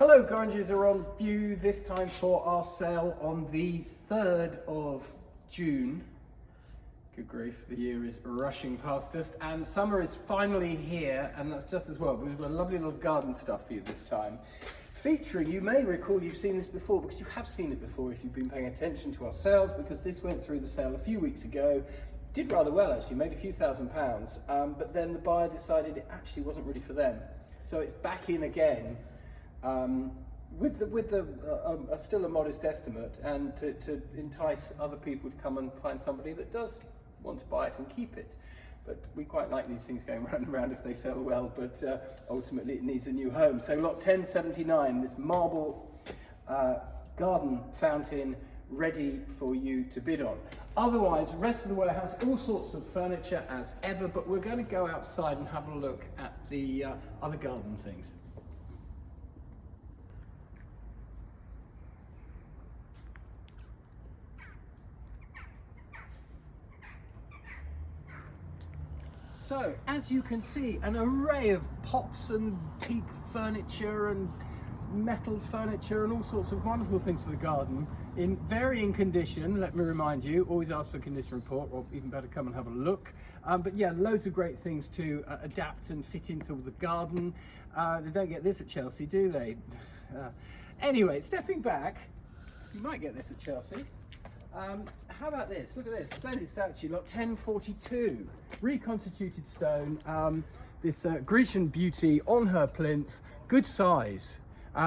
Hello, Gorringes are on view this time for our sale on the 3rd of June. Good grief, the year is rushing past us and summer is finally here, and that's just as well. We've got lovely little garden stuff for you this time. Featuring, you may recall you've seen this before, because you have seen it before if you've been paying attention to our sales, because this went through the sale a few weeks ago. Did rather well actually, made a few £1,000s, but then the buyer decided it actually wasn't really for them. So it's back in again. With still a modest estimate, and to entice other people to come and find somebody that does want to buy it and keep it. But we quite like these things going round and round if they sell well, but ultimately it needs a new home. So lot 1079, this marble garden fountain ready for you to bid on. Otherwise, the rest of the warehouse, all sorts of furniture as ever, but we're going to go outside and have a look at the other garden things. So, as you can see, an array of pots and teak furniture and metal furniture and all sorts of wonderful things for the garden in varying condition. Let me remind you, always ask for a condition report, or even better, come and have a look. But yeah, loads of great things to adapt and fit into the garden. They don't get this at Chelsea, do they? Anyway, stepping back, you might get this at Chelsea. How about this? Look at this, splendid statue, lot 1042, reconstituted stone. This Grecian beauty on her plinth, good size,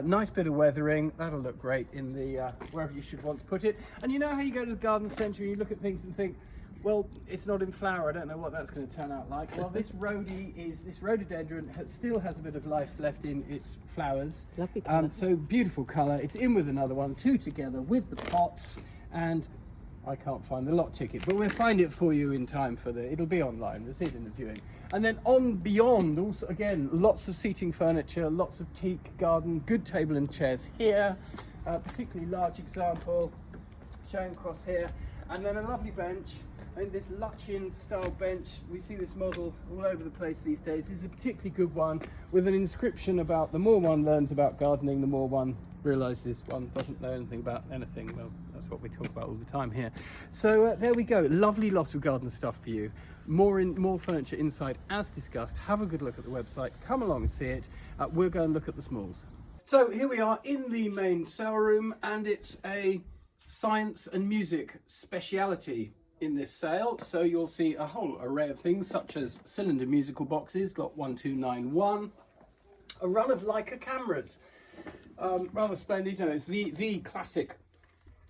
nice bit of weathering. That'll look great in the wherever you should want to put it. And you know how you go to the garden centre and you look at things and think, well, it's not in flower, I don't know what that's going to turn out like. Well, this rhododendron still has a bit of life left in its flowers. Lovely colour. So beautiful colour. It's in with another one, two together with the pots. And I can't find the lot ticket, but we'll find it for you in time for it'll be online, we'll see it in the viewing. And then on beyond, also again, lots of seating furniture, lots of teak garden, good table and chairs here, particularly large example, showing across here. And then a lovely bench, I mean, this Luchin style bench, we see this model all over the place these days. This is a particularly good one with an inscription about the more one learns about gardening, the more one realises one doesn't know anything about anything. Well, that's what we talk about all the time here. So there we go, lovely lot of garden stuff for you. More furniture inside as discussed. Have a good look at the website, come along and see it. We'll go and look at the smalls. So here we are in the main sale room, and it's a science and music speciality in this sale. So you'll see a whole array of things such as cylinder musical boxes, lot 1291, a run of Leica cameras. Rather splendid. No, it's the classic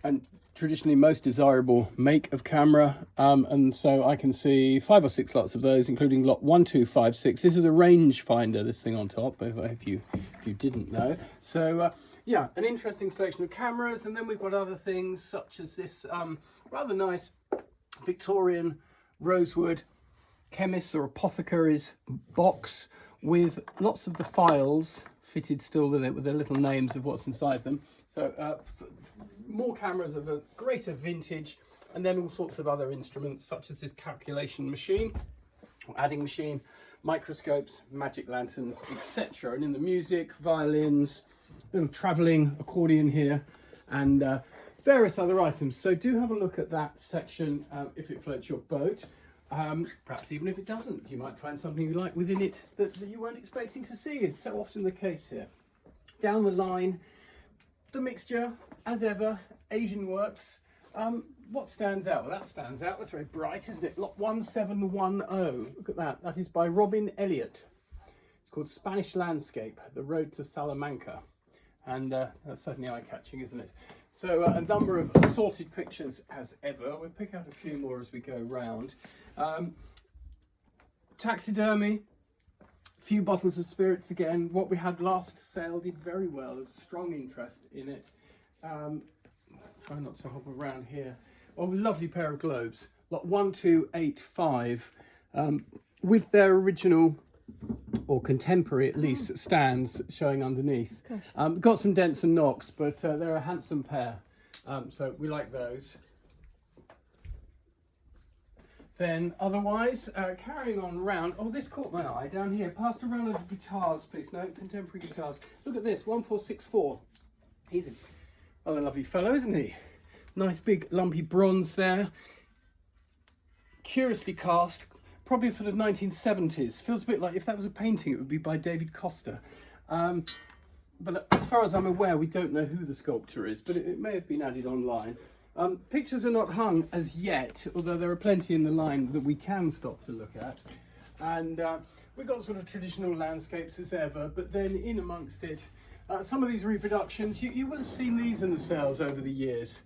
and traditionally most desirable make of camera, and so I can see 5 or 6 lots of those, including lot 1256. This is a range finder, this thing on top, if you didn't know. So yeah, an interesting selection of cameras. And then we've got other things such as this rather nice Victorian rosewood chemist's or apothecary's box with lots of the files fitted still with it, with their little names of what's inside them. So more cameras of a greater vintage, and then all sorts of other instruments such as this calculation machine or adding machine, microscopes, magic lanterns, etc. And in the music, violins, little travelling accordion here, and various other items. So do have a look at that section if it floats your boat. Perhaps even if it doesn't, you might find something you like within it that you weren't expecting to see. It's so often the case here. Down the line, the mixture, as ever, Asian works. What stands out? Well, that stands out. That's very bright, isn't it? Lot 1710. Look at that. That is by Robin Elliott. It's called Spanish Landscape, The Road to Salamanca. And that's certainly eye-catching, isn't it? So a number of assorted pictures as ever. We'll pick out a few more as we go round. Taxidermy, a few bottles of spirits again. What we had last sale did very well. There's strong interest in it. Try not to hop around here. Oh, lovely pair of globes. Lot 1285 with their original, or contemporary at least, stands showing underneath. Got some dents and knocks, but they're a handsome pair, so we like those. Then otherwise, carrying on round. Oh, this caught my eye down here. Past a round of guitars, please. No, contemporary guitars. Look at this, 1464. He's a lovely fellow, isn't he? Nice big lumpy bronze there. Curiously cast, probably sort of 1970s. Feels a bit like if that was a painting, it would be by David Costa. But as far as I'm aware, we don't know who the sculptor is, but it may have been added online. Pictures are not hung as yet, although there are plenty in the line that we can stop to look at. And we've got sort of traditional landscapes as ever, but then in amongst it, some of these reproductions, you will have seen these in the sales over the years.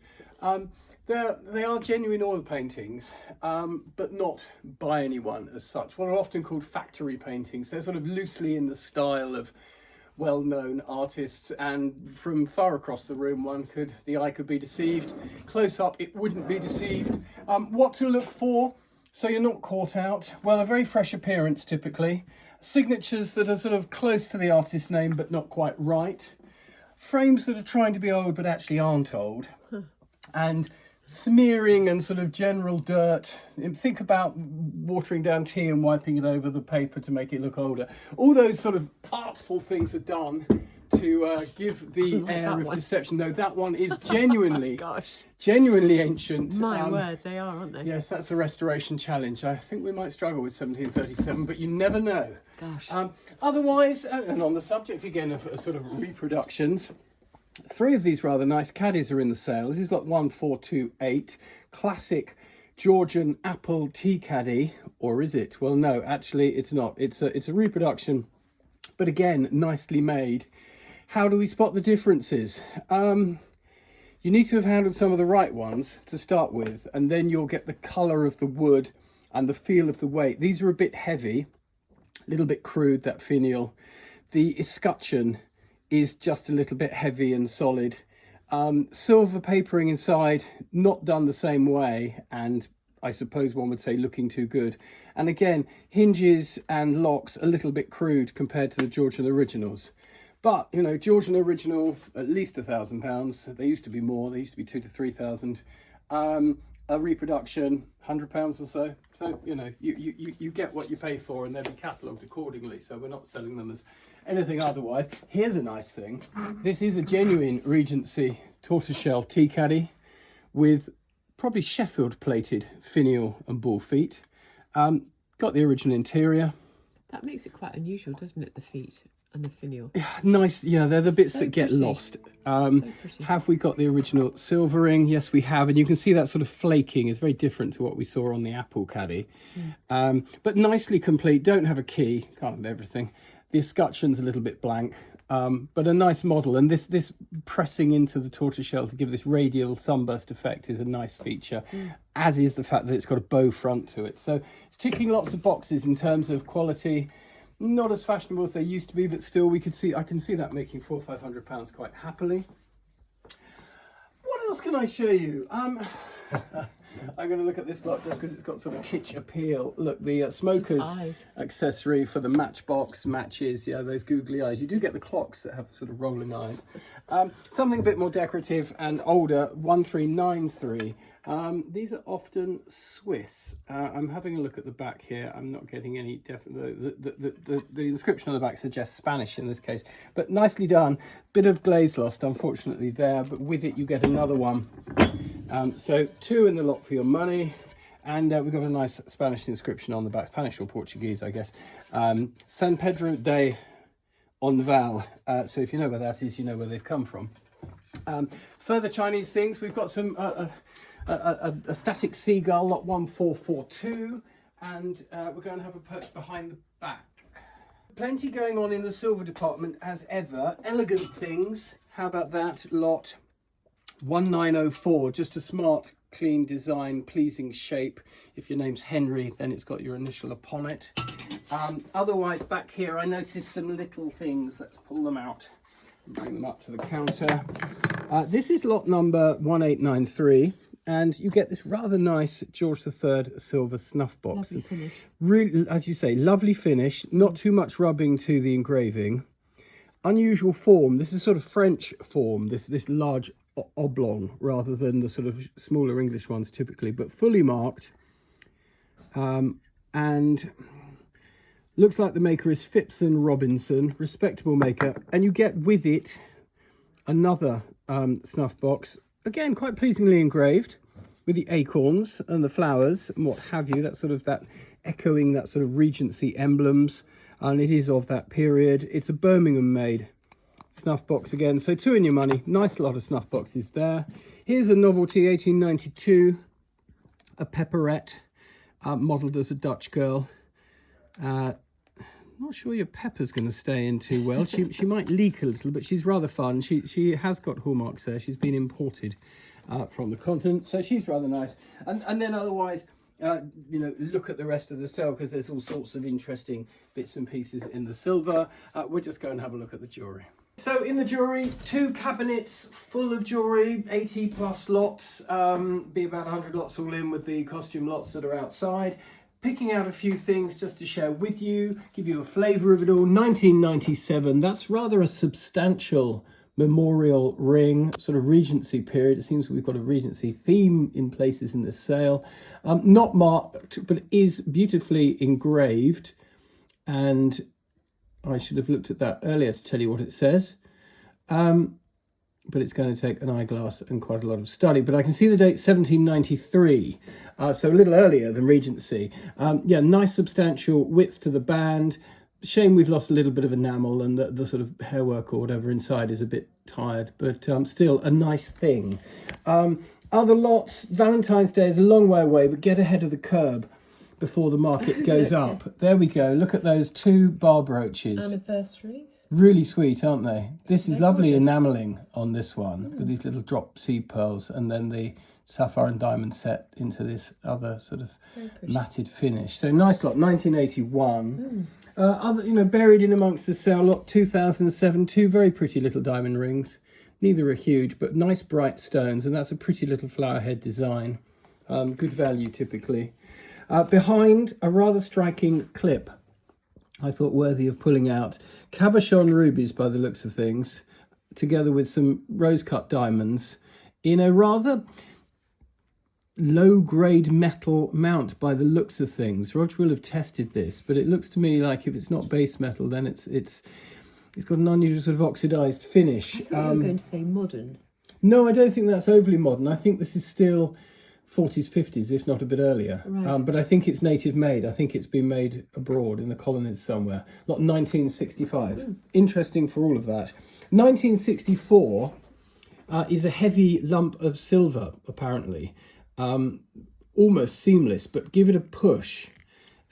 They are genuine oil paintings, but not by anyone as such. What are often called factory paintings. They're sort of loosely in the style of well-known artists, and from far across the room the eye could be deceived. Close up it wouldn't be deceived. What to look for so you're not caught out? Well, a very fresh appearance typically, signatures that are sort of close to the artist's name but not quite right, frames that are trying to be old but actually aren't old, and smearing and sort of general dirt. Think about watering down tea and wiping it over the paper to make it look older. All those sort of artful things are done to give the air of deception. No, that one is genuinely, genuinely ancient. My word, they are, aren't they? Yes, that's a restoration challenge. I think we might struggle with 1737, but you never know. Gosh. Otherwise, and on the subject again of sort of reproductions, 3 of these rather nice caddies are in the sale. This is lot 1428, classic Georgian apple tea caddy, or is it? Well, no, actually it's not. It's a reproduction, but again, nicely made. How do we spot the differences? You need to have handled some of the right ones to start with, and then you'll get the colour of the wood and the feel of the weight. These are a bit heavy, a little bit crude, that finial. The escutcheon is just a little bit heavy and solid. Silver papering inside, not done the same way, and I suppose one would say looking too good. And again, hinges and locks a little bit crude compared to the Georgian originals. But, you know, Georgian original, at least £1,000. They used to be more, they used to be 2,000 to 3,000. A reproduction, £100 or so. So, you know, you get what you pay for, and they'll be catalogued accordingly. So we're not selling them as anything otherwise. Here's a nice thing. This is a genuine Regency tortoiseshell tea caddy with probably Sheffield plated finial and bull feet. Got the original interior. That makes it quite unusual, doesn't it, the feet and the finial? Nice, yeah, they're the bits So that get pretty. lost. So pretty. Have we got the original silvering? Yes, we have, and you can see that sort of flaking is very different to what we saw on the apple caddy. But nicely complete. Don't have a key, can't have everything. The escutcheon's a little bit blank, but a nice model, and this pressing into the tortoiseshell to give this radial sunburst effect is a nice feature, as is the fact that it's got a bow front to it. So it's ticking lots of boxes in terms of quality. Not as fashionable as they used to be, but still I can see that making £400 or £500 quite happily. What else can I show you? I'm going to look at this lot just because it's got sort of kitsch appeal. Look, the smoker's accessory for the matchbox matches, yeah, those googly eyes. You do get the clocks that have the sort of rolling eyes. Something a bit more decorative and older, 1393. These are often Swiss. I'm having a look at the back here. I'm not getting any definite. The inscription on the back suggests Spanish in this case, but nicely done. Bit of glaze lost, unfortunately, there, but with it you get another one. So 2 in the lot for your money, and we've got a nice Spanish inscription on the back, Spanish or Portuguese, I guess. San Pedro de Onval. So if you know where that is, you know where they've come from. Further Chinese things, we've got some a static seagull, lot 1442, and we're going to have a perch behind the back. Plenty going on in the silver department as ever. Elegant things. How about that? Lot 1904, just a smart, clean design, pleasing shape. If your name's Henry, then it's got your initial upon it. Otherwise, back here, I noticed some little things. Let's pull them out and bring them up to the counter. This is lot number 1893, and you get this rather nice George III silver snuff box. Lovely finish. Really, as you say, lovely finish, not too much rubbing to the engraving. Unusual form. This is sort of French form, this large oblong rather than the sort of smaller English ones typically, but fully marked. And looks like the maker is Phipps and Robinson, respectable maker. And you get with it another snuff box, again quite pleasingly engraved, with the acorns and the flowers and what have you, that echoing that sort of Regency emblems, and it is of that period. It's a Birmingham made snuff box again, so 2 in your money. Nice lot of snuff boxes there. Here's a novelty, 1892, a pepperette, modelled as a Dutch girl. Not sure your pepper's going to stay in too well. She might leak a little, but she's rather fun. She has got hallmarks there. She's been imported from the continent, so she's rather nice. And then otherwise, you know, look at the rest of the sale, because there's all sorts of interesting bits and pieces in the silver. We'll just go and have a look at the jewellery. So in the jewellery, 2 cabinets full of jewellery, 80 plus lots, be about 100 lots all in with the costume lots that are outside. Picking out a few things just to share with you, give you a flavour of it all. 1997, that's rather a substantial memorial ring, sort of Regency period. It seems we've got a Regency theme in places in this sale. Not marked, but is beautifully engraved. And I should have looked at that earlier to tell you what it says. But it's going to take an eyeglass and quite a lot of study. But I can see the date 1793, so a little earlier than Regency. Yeah, nice substantial width to the band. Shame we've lost a little bit of enamel, and the sort of hairwork or whatever inside is a bit tired, but still a nice thing. Other lots, Valentine's Day is a long way away, but get ahead of the curb before the market goes up. There we go. Look at those 2 bar brooches. Anniversaries. Really sweet, aren't they? This is lovely gorgeous. Enamelling on this one, with these little drop seed pearls, and then the sapphire and diamond set into this other sort of matted finish. So nice lot, 1981. Other, you know, buried in amongst the sale lot, 2007, 2 very pretty little diamond rings. Neither are huge, but nice bright stones, and that's a pretty little flower head design. Good value typically. Behind, a rather striking clip, I thought worthy of pulling out. Cabochon rubies by the looks of things, together with some rose-cut diamonds in a rather low-grade metal mount by the looks of things. Roger will have tested this, but it looks to me like if it's not base metal, then it's got an unusual sort of oxidized finish. I thought you were going to say modern. No, I don't think that's overly modern. I think this is still 40s, 50s, if not a bit earlier. Right. But I think it's native made. I think it's been made abroad in the colonies somewhere. Not 1965. Interesting for all of that. 1964 is a heavy lump of silver, apparently. Almost seamless, but give it a push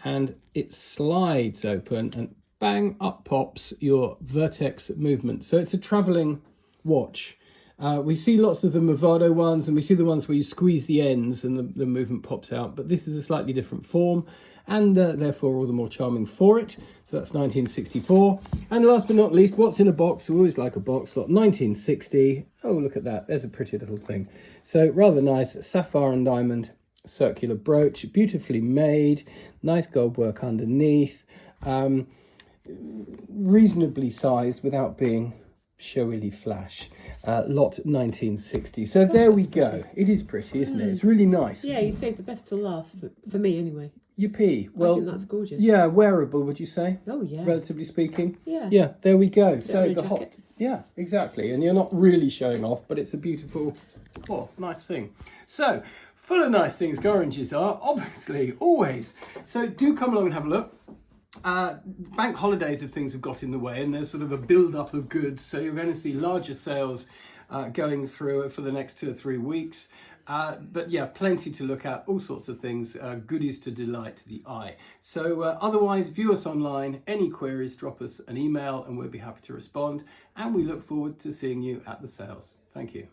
and it slides open and bang, up pops your vertex movement. So it's a travelling watch. We see lots of the Movado ones, and we see the ones where you squeeze the ends and the movement pops out, but this is a slightly different form, and therefore all the more charming for it. So that's 1964. And last but not least, what's in a box? We always like a box lot. 1960. Oh, look at that. There's a pretty little thing. So rather nice sapphire and diamond circular brooch, beautifully made, nice gold work underneath, reasonably sized without being showily flash. Lot 1960. So there we go. It is pretty, isn't it? It's really nice. Yeah, you saved the best till last, for me anyway. Yippee. Well, I think that's gorgeous. yeah, wearable, would you say? Oh, yeah. Relatively speaking. Yeah. Yeah, there we go. So on a the hot. jacket. Yeah, exactly. And you're not really showing off, but it's a beautiful, nice thing. So, full of nice things, Gorringes are, obviously, always. So do come along and have a look. Bank holidays of things have got in the way, and there's sort of a build-up of goods. So you're going to see larger sales going through for the next 2 or 3 weeks. But yeah, plenty to look at, all sorts of things, goodies to delight the eye. So otherwise, view us online. Any queries, drop us an email and we'll be happy to respond. And we look forward to seeing you at the sales. Thank you.